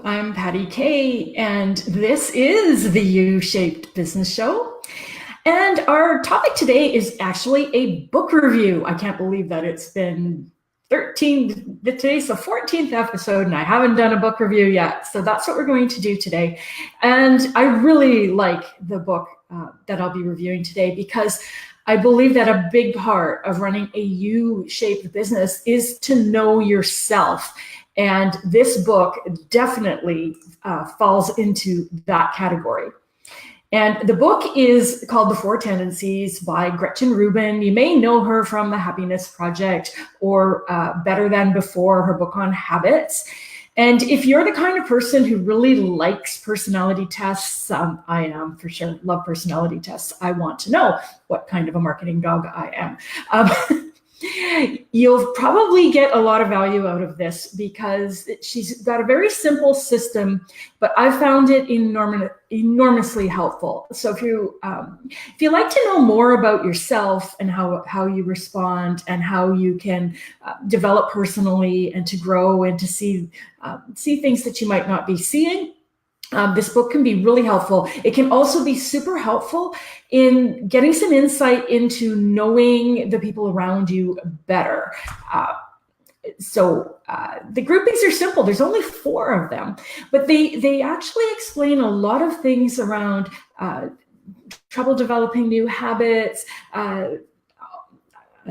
I'm Patty Kay, and this is the U-Shaped Business Show. And our topic today is actually a book review. I can't believe that it's been today's the 14th episode, and I haven't done a book review yet. So that's what we're going to do today. And I really like the book that I'll be reviewing today because I believe that a big part of running a U-shaped business is to know yourself. And this book definitely falls into that category. And the book is called The 4 Tendencies by Gretchen Rubin. You may know her from The Happiness Project or Better Than Before, her book on habits. And if you're the kind of person who really likes personality tests, I am for sure, love personality tests. I want to know what kind of a marketing dog I am. You'll probably get a lot of value out of this because she's got a very simple system, but I found it enormously helpful. So if you like to know more about yourself and how you respond and how you can develop personally and to grow and to see things that you might not be seeing, this book can be really helpful. It can also be super helpful in getting some insight into knowing the people around you better. The groupings are simple. There's only 4 of them, but they actually explain a lot of things around trouble developing new habits,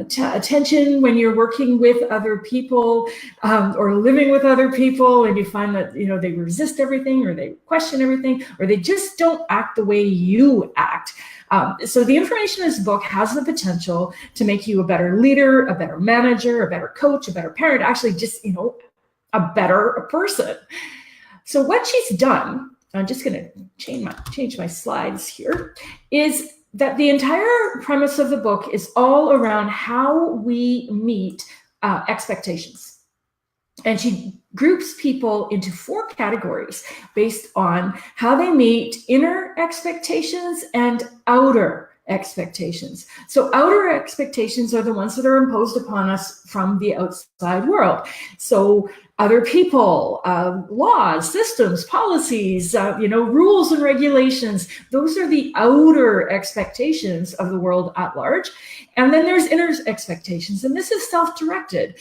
attention when you're working with other people or living with other people, and you find that they resist everything or they question everything or they just don't act the way you act. So the information in this book has the potential to make you a better leader, a better manager, a better coach, a better parent, actually just a better person. So what she's done, I'm just going to change my slides here, is that the entire premise of the book is all around how we meet expectations. And she groups people into 4 categories based on how they meet inner expectations and outer expectations. So outer expectations are the ones that are imposed upon us from the outside world. So other people, laws, systems, policies, rules and regulations. Those are the outer expectations of the world at large. And then there's inner expectations, and this is self-directed.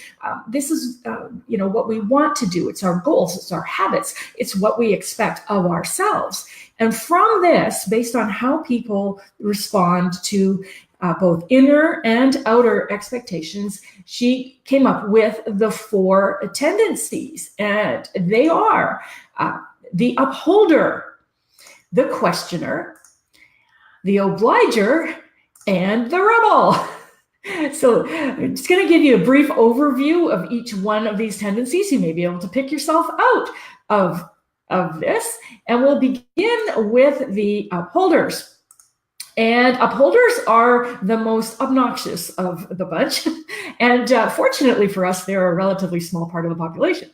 This is, what we want to do. It's our goals, it's our habits, it's what we expect of ourselves. And from this, based on how people respond to both inner and outer expectations, she came up with the 4 tendencies, and they are the upholder, the questioner, the obliger, and the rebel. So I'm just going to give you a brief overview of each one of these tendencies. You may be able to pick yourself out of this, and we'll begin with the upholders. And upholders are the most obnoxious of the bunch. And fortunately for us, they're a relatively small part of the population.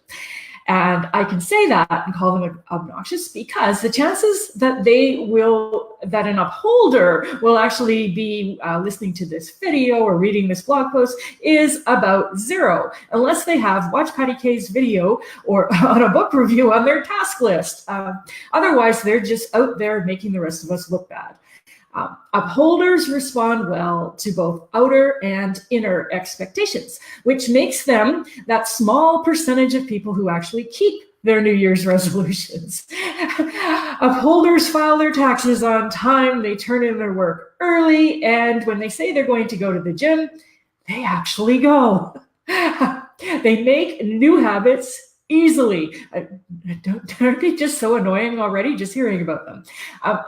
And I can say that and call them obnoxious because the chances that an upholder will actually be listening to this video or reading this blog post is about 0, unless they have watched Patty Kay's video or on a book review on their task list. Otherwise, they're just out there making the rest of us look bad. Upholders respond well to both outer and inner expectations, which makes them that small percentage of people who actually keep their New Year's resolutions. Upholders file their taxes on time, they turn in their work early, and when they say they're going to go to the gym, they actually go. They make new habits easily. Aren't they just so annoying already, just hearing about them?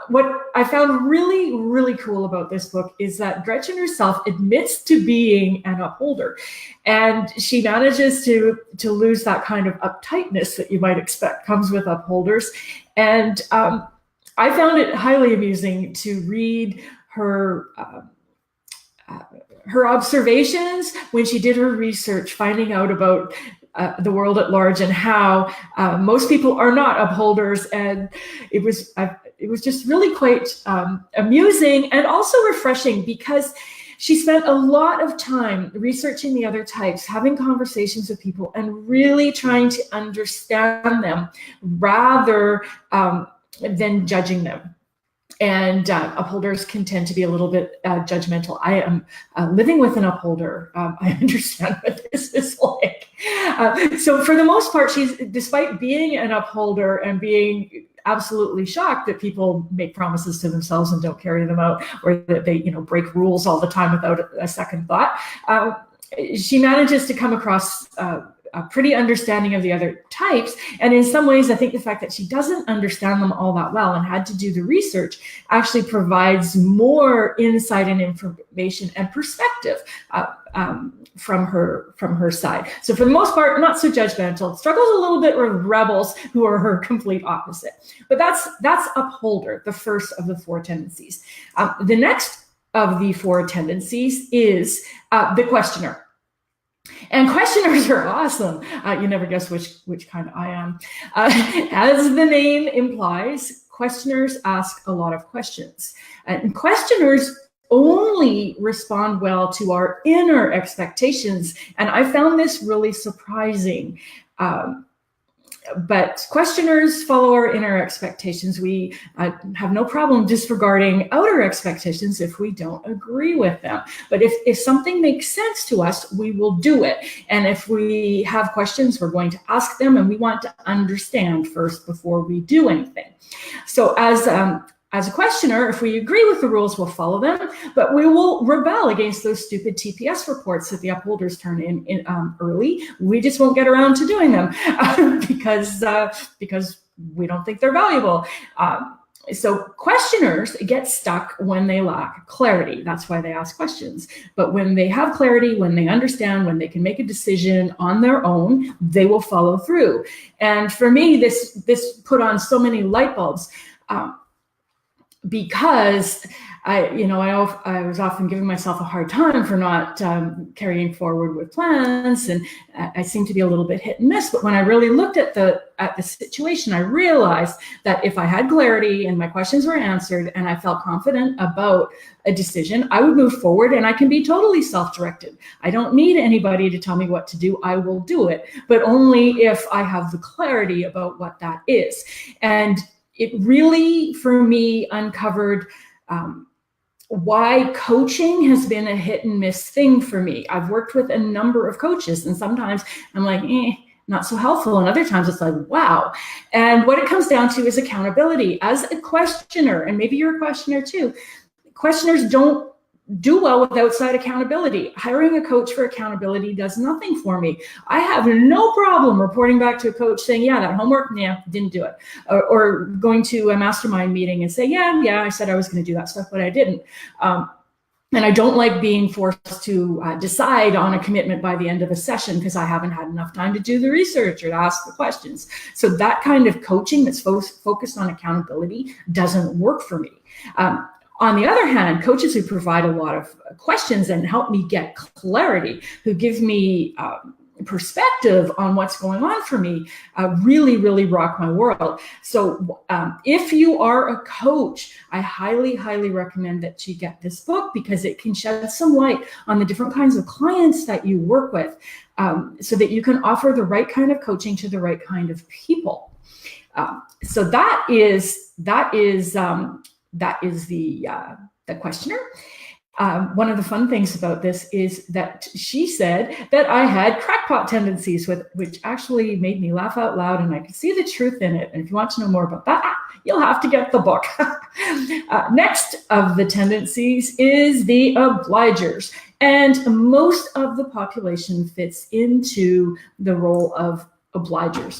What I found really, really cool about this book is that Gretchen herself admits to being an upholder, and she manages to lose that kind of uptightness that you might expect comes with upholders. And I found it highly amusing to read her observations when she did her research, finding out about the world at large and how most people are not upholders. And it was just really quite amusing and also refreshing because She spent a lot of time researching the other types, having conversations with people, and really trying to understand them rather than judging them. And upholders can tend to be a little bit judgmental. I am living with an upholder. I understand what this is like. So for the most part, despite being an upholder and being absolutely shocked that people make promises to themselves and don't carry them out, or that they, break rules all the time without a second thought, she manages to come across a pretty understanding of the other types. And in some ways, I think the fact that she doesn't understand them all that well and had to do the research actually provides more insight and information and perspective from her side. So for the most part, not so judgmental. Struggles a little bit with rebels, who are her complete opposite. But that's upholder, the first of the 4 tendencies. The next of the 4 tendencies is the questioner. And questioners are awesome. You never guess which kind I am. As the name implies, questioners ask a lot of questions. And questioners only respond well to our inner expectations. And I found this really surprising. But questioners follow our inner expectations. We have no problem disregarding outer expectations if we don't agree with them. But if something makes sense to us, we will do it. And if we have questions, we're going to ask them, and we want to understand first before we do anything. So as a questioner, if we agree with the rules, we'll follow them, but we will rebel against those stupid TPS reports that the upholders turn in early. We just won't get around to doing them because we don't think they're valuable. So questioners get stuck when they lack clarity. That's why they ask questions. But when they have clarity, when they understand, when they can make a decision on their own, they will follow through. And for me, this put on so many light bulbs. Because I was often giving myself a hard time for not carrying forward with plans, and I seemed to be a little bit hit and miss. But when I really looked at the situation, I realized that if I had clarity and my questions were answered and I felt confident about a decision, I would move forward, and I can be totally self-directed. I don't need anybody to tell me what to do. I will do it, but only if I have the clarity about what that is. And it really, for me, uncovered why coaching has been a hit and miss thing for me. I've worked with a number of coaches, and sometimes I'm like, not so helpful. And other times it's like, wow. And what it comes down to is accountability. As a questioner, and maybe you're a questioner too, questioners don't do well with outside accountability. Hiring a coach for accountability does nothing for me. I have no problem reporting back to a coach saying, yeah, that homework, didn't do it. Or going to a mastermind meeting and say, yeah, I said I was going to do that stuff, but I didn't. And I don't like being forced to decide on a commitment by the end of a session because I haven't had enough time to do the research or to ask the questions. So that kind of coaching that's focused on accountability doesn't work for me. On the other hand, coaches who provide a lot of questions and help me get clarity, who give me perspective on what's going on for me, really, really rock my world. So if you are a coach, I highly, highly recommend that you get this book because it can shed some light on the different kinds of clients that you work with so that you can offer the right kind of coaching to the right kind of people. So that is the questioner. One of the fun things about this is that she said that I had crackpot tendencies, which actually made me laugh out loud, and I could see the truth in it. And if you want to know more about that, you'll have to get the book. Next of the tendencies is the obligers. And most of the population fits into the role of obligers.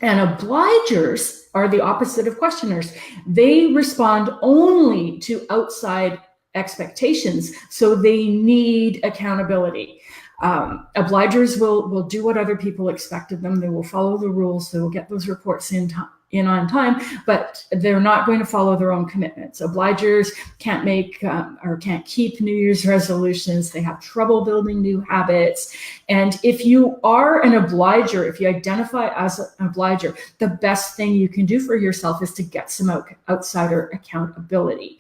And obligers are the opposite of questioners. They respond only to outside expectations, so they need accountability. Obligers will do what other people expect of them. They will follow the rules. They will get those reports in on time, but they're not going to follow their own commitments. Obligers can't make or can't keep New Year's resolutions. They have trouble building new habits. And if you are an obliger, if you identify as an obliger, the best thing you can do for yourself is to get some outsider accountability.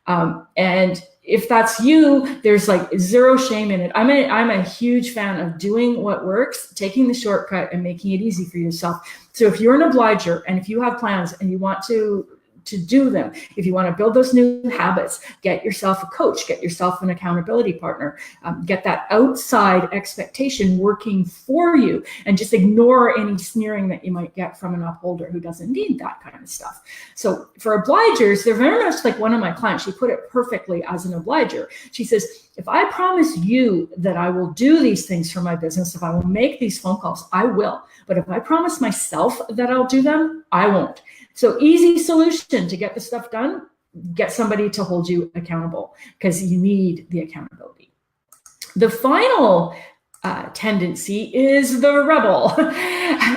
And if that's you, there's like zero shame in it. I'm a huge fan of doing what works, taking the shortcut and making it easy for yourself. So if you're an obliger and if you have plans and you want to do them, if you want to build those new habits, get yourself a coach, get yourself an accountability partner, get that outside expectation working for you, and just ignore any sneering that you might get from an upholder who doesn't need that kind of stuff. So for obligers, they're very much like one of my clients. She put it perfectly as an obliger. She says, if I promise you that I will do these things for my business, if I will make these phone calls, I will. But if I promise myself that I'll do them, I won't. So easy solution to get the stuff done, get somebody to hold you accountable, because you need the accountability. The final tendency is the rebel.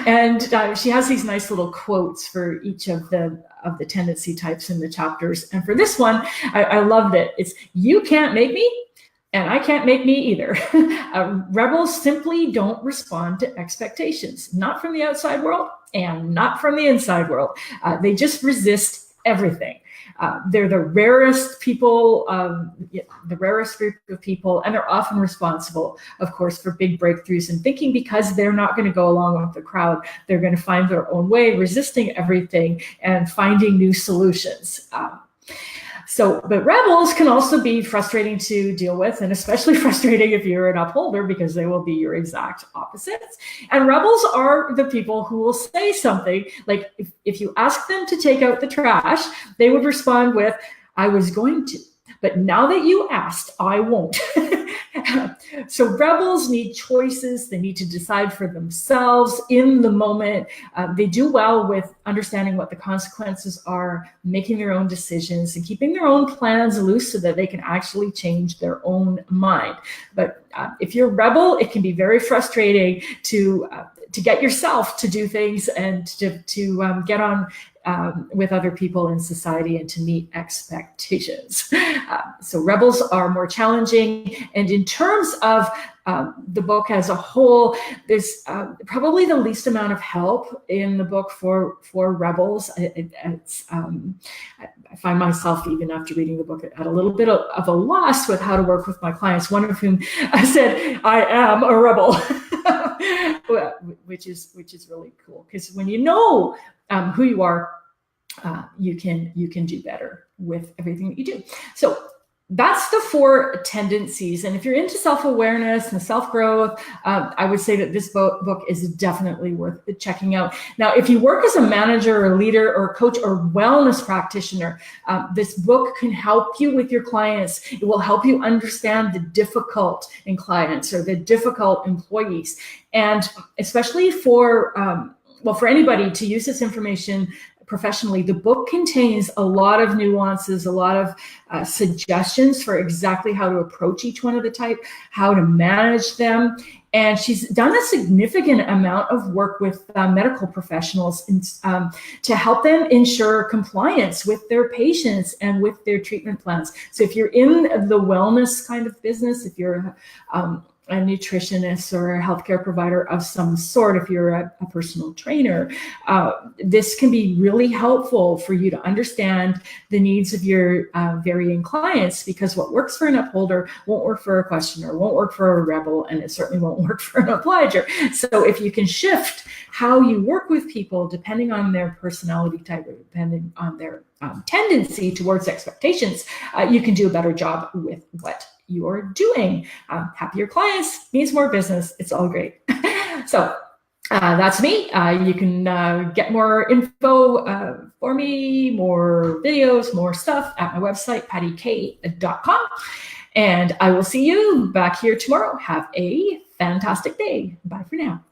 And she has these nice little quotes for each of the tendency types in the chapters. And for this one, I loved it. It's, you can't make me, and I can't make me either. Rebels simply don't respond to expectations, not from the outside world and not from the inside world. They just resist everything. They're the rarest people, the rarest group of people, and they're often responsible, of course, for big breakthroughs in thinking, because they're not going to go along with the crowd. They're going to find their own way, resisting everything and finding new solutions. But rebels can also be frustrating to deal with, and especially frustrating if you're an upholder, because they will be your exact opposites. And rebels are the people who will say something like, if you ask them to take out the trash, they would respond with, I was going to, but now that you asked, I won't. So rebels need choices. They need to decide for themselves in the moment. They do well with understanding what the consequences are, making their own decisions, and keeping their own plans loose so that they can actually change their own mind. But if you're a rebel, it can be very frustrating to get yourself to do things and to get on with other people in society and to meet expectations. So rebels are more challenging. And in terms of the book as a whole, there's probably the least amount of help in the book for rebels. I find myself, even after reading the book, at a little bit of a loss with how to work with my clients, one of whom I said, I am a rebel, which is really cool, because when you know who you are, you can do better with everything that you do. So that's the 4 tendencies. And if you're into self-awareness and self-growth, I would say that this book is definitely worth checking out. Now, if you work as a manager or leader or coach or wellness practitioner, this book can help you with your clients. It will help you understand the difficult in clients or the difficult employees. And especially for anybody to use this information professionally, the book contains a lot of nuances, a lot of suggestions for exactly how to approach each one of the type, how to manage them. And she's done a significant amount of work with medical professionals to help them ensure compliance with their patients and with their treatment plans. So if you're in the wellness kind of business, if you're a nutritionist or a healthcare provider of some sort, if you're a personal trainer, this can be really helpful for you to understand the needs of your varying clients, because what works for an upholder won't work for a questioner, won't work for a rebel, and it certainly won't work for an obliger. So if you can shift how you work with people depending on their personality type or depending on their tendency towards expectations, you can do a better job with what you're doing. Happier clients means more business. It's all great. So that's me. You can get more info for me, more videos, more stuff at my website, pattyk.com. And I will see you back here tomorrow. Have a fantastic day. Bye for now.